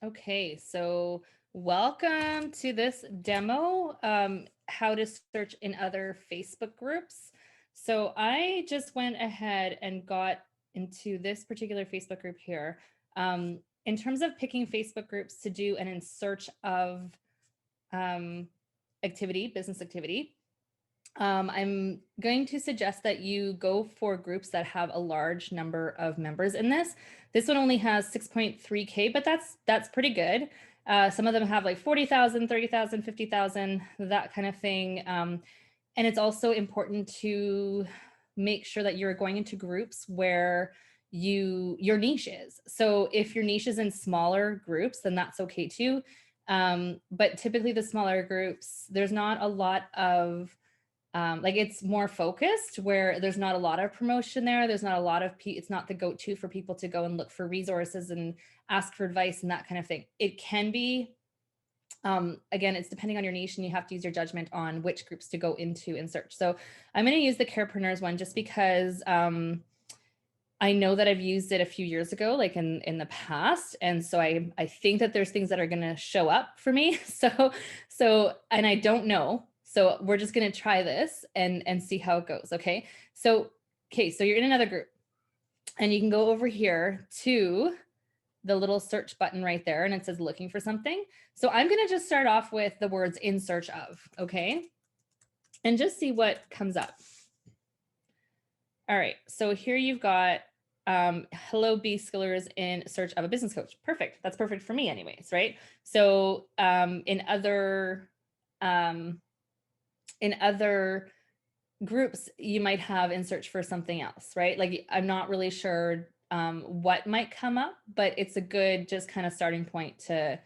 Okay, so welcome to this demo, how to search in other Facebook groups. So I just went ahead and got into this particular Facebook group here. In terms of picking Facebook groups to do an in search of activity, business activity, I'm going to suggest that you go for groups that have a large number of members in this. This one only has 6.3K, but that's pretty good. Some of them have like 40,000, 30,000, 50,000, that kind of thing. And it's also important to make sure that you're going into groups where your niche is. So if your niche is in smaller groups, then that's okay too. But typically the smaller groups, there's not a lot of like it's more focused where there's not a lot of promotion there. There's not a lot of, it's not the go-to for people to go and look for resources and ask for advice and that kind of thing. It can be, again, it's depending on your niche and you have to use your judgment on which groups to go into and search. So I'm going to use the carepreneurs one just because I know that I've used it a few years ago, like in the past. And so I think that there's things that are going to show up for me. And I don't know. So we're just going to try this and see how it goes. Okay. So you're in another group and you can go over here to the little search button right there. And it says looking for something. So I'm going to just start off with the words in search of, okay. And just see what comes up. All right, so here you've got hello B-skillers in search of a business coach. Perfect. That's perfect for me anyways, right? So in other groups, you might have in search for something else, right? Like I'm not really sure what might come up, but it's a good just kind of starting point to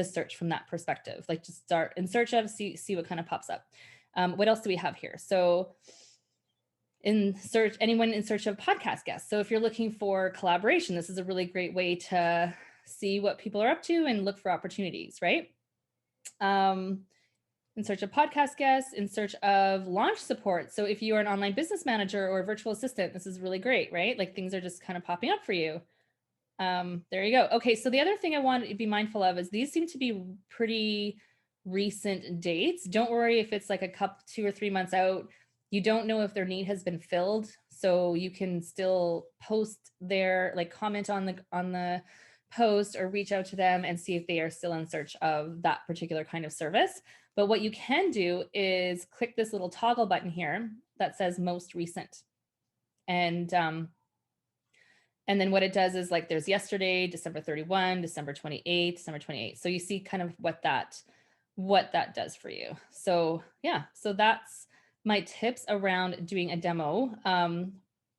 search from that perspective. Like just start in search of, see what kind of pops up. What else do we have here? So anyone in search of podcast guests. So if you're looking for collaboration, this is a really great way to see what people are up to and look for opportunities, right? In search of podcast guests, in search of launch support. So if you are an online business manager or a virtual assistant, this is really great, right? Like things are just kind of popping up for you. There you go. Okay, so the other thing I want to be mindful of is these seem to be pretty recent dates. Don't worry if it's like a couple, 2 or 3 months out. You don't know if their need has been filled, so you can still post their, like comment on the post or reach out to them and see if they are still in search of that particular kind of service. But what you can do is click this little toggle button here that says most recent. And then what it does is like there's yesterday, December 31, December 28, December 28. So you see kind of what that does for you. So yeah, so that's my tips around doing a demo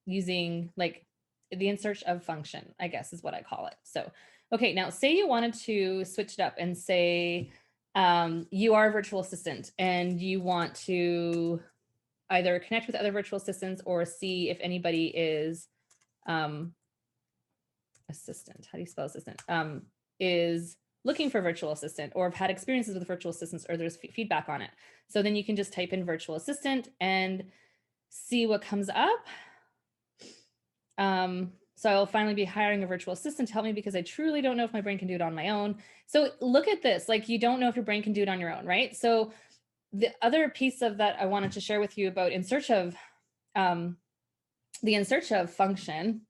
using like the in search of function, I guess is what I call it. So, okay, now say you wanted to switch it up and say you are a virtual assistant and you want to either connect with other virtual assistants or see if anybody is assistant, how do you spell assistant, is looking for virtual assistant or have had experiences with virtual assistants or there's feedback on it. So then you can just type in virtual assistant and see what comes up. So I'll finally be hiring a virtual assistant to help me because I truly don't know if my brain can do it on my own. So look at this, like you don't know if your brain can do it on your own, right? So the other piece of that I wanted to share with you about in search of the in search of function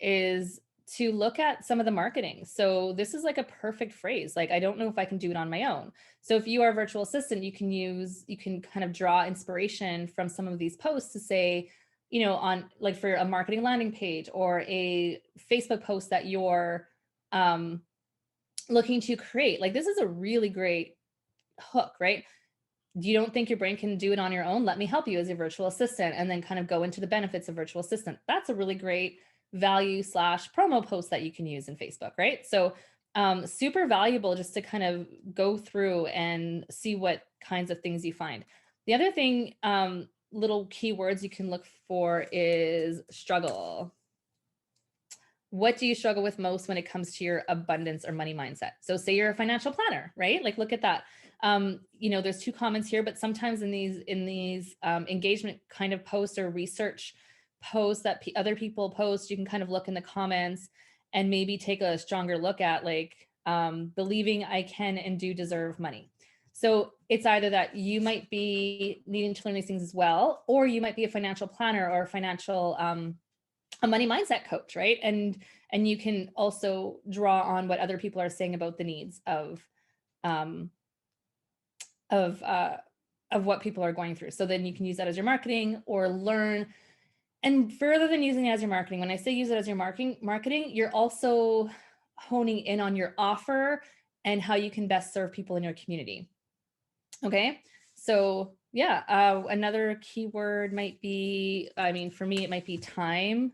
is to look at some of the marketing. So this is like a perfect phrase. Like, I don't know if I can do it on my own. So if you are a virtual assistant, you can kind of draw inspiration from some of these posts to say, you know, on like for a marketing landing page or a Facebook post that you're looking to create. Like this is a really great hook, right? You don't think your brain can do it on your own? Let me help you as a virtual assistant, and then kind of go into the benefits of virtual assistant. That's a really great value / promo post that you can use in Facebook, right? So super valuable just to kind of go through and see what kinds of things you find. The other thing, little keywords you can look for is struggle. What do you struggle with most when it comes to your abundance or money mindset? So say you're a financial planner, right? Like look at that. You know, there's 2 comments here, but sometimes in these engagement kind of posts or research posts that other people post, you can kind of look in the comments and maybe take a stronger look at like believing I can and do deserve money. So it's either that you might be needing to learn these things as well, or you might be a financial planner or a financial a money mindset coach, right? And you can also draw on what other people are saying about the needs um, of uh, of what people are going through. So then you can use that as your marketing or learn. And further than using it as your marketing, when I say use it as your marketing, you're also honing in on your offer and how you can best serve people in your community. Okay. So yeah, another keyword might be, I mean, for me, it might be time.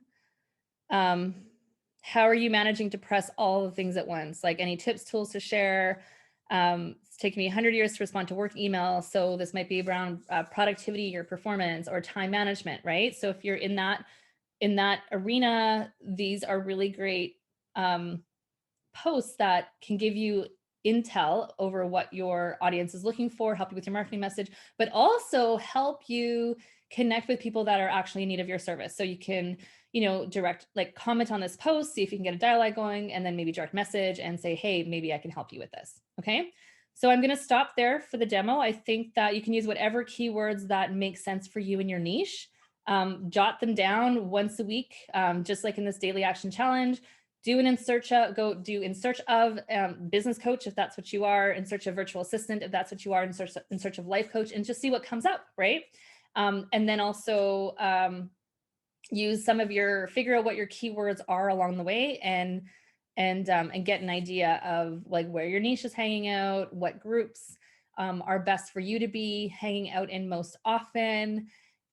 How are you managing to press all the things at once? Like any tips, tools to share? It's taken me 100 years to respond to work email. So this might be around productivity or performance or time management, right? So if you're in that arena, these are really great posts that can give you intel over what your audience is looking for, help you with your marketing message, but also help you connect with people that are actually in need of your service. So you can, direct, like comment on this post, see if you can get a dialogue going, and then maybe direct message and say, hey, maybe I can help you with this. Okay. So I'm going to stop there for the demo. I think that you can use whatever keywords that make sense for you in your niche. Jot them down once a week, just like in this daily action challenge. Do an in search of, go do in search of business coach, if that's what you are, in search of virtual assistant, if that's what you are, in search of life coach, and just see what comes up, right? And then also use some of figure out what your keywords are along the way, and get an idea of like where your niche is hanging out, what groups are best for you to be hanging out in most often,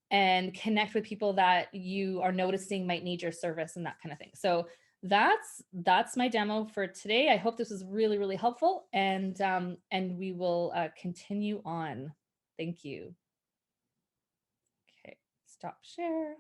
and connect with people that you are noticing might need your service and that kind of thing. So that's my demo for today. I hope this was really, really helpful, and we will continue on. Thank you. Okay, stop share.